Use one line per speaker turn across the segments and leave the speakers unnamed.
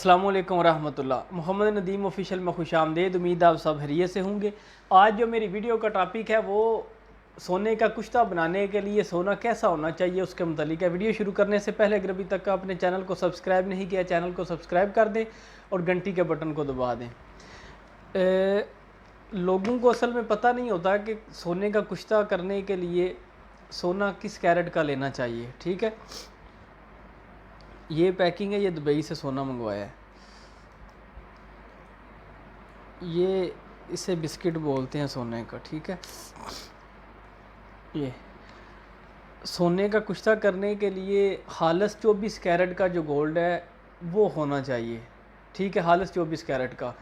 अस्सलाम वालेकुम रहमतुल्लाह। मोहम्मद नदीम ऑफिशियल में खुश आमदेद। उम्मीद आप सब खैरियत से होंगे। आज जो मेरी वीडियो का टॉपिक है वो सोने का कुश्ता बनाने के लिए सोना कैसा होना चाहिए उसके मुतालिक है। वीडियो शुरू करने से पहले अगर अभी तक आपने चैनल को सब्सक्राइब नहीं किया, चैनल को सब्सक्राइब कर दें और घंटी के बटन को दबा दें। लोगों को असल में पता नहीं होता कि सोने का कुश्ता करने के लिए सोना किस कैरेट का लेना चाहिए। ठीक है, ये पैकिंग है, ये दुबई से सोना मंगवाया है। ये इसे बिस्किट बोलते हैं सोने का। ठीक है, ये सोने का कुश्ता करने के लिए हालस 24 कैरेट का जो गोल्ड है वो होना चाहिए। ठीक है, हालस 24 कैरेट का,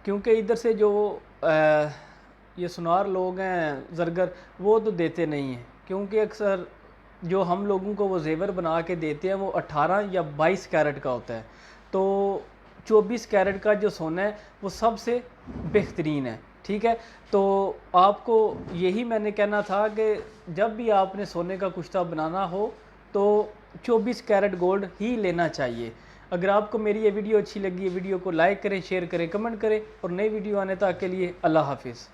क्योंकि इधर से जो ये सुनार लोग हैं ज़रगर, वो तो देते नहीं हैं, क्योंकि अक्सर जो हम लोगों को वो जेवर बना के देते हैं वो 18 या 22 कैरेट का होता है। तो 24 कैरेट का जो सोना है वो सबसे बेहतरीन है। ठीक है, तो आपको यही मैंने कहना था कि जब भी आपने सोने का कुश्ता बनाना हो तो 24 कैरेट गोल्ड ही लेना चाहिए। अगर आपको मेरी ये वीडियो अच्छी लगी है, वीडियो को लाइक करें, शेयर करें, कमेंट करें और नई वीडियो आने तक के लिए अल्लाह हाफिज़।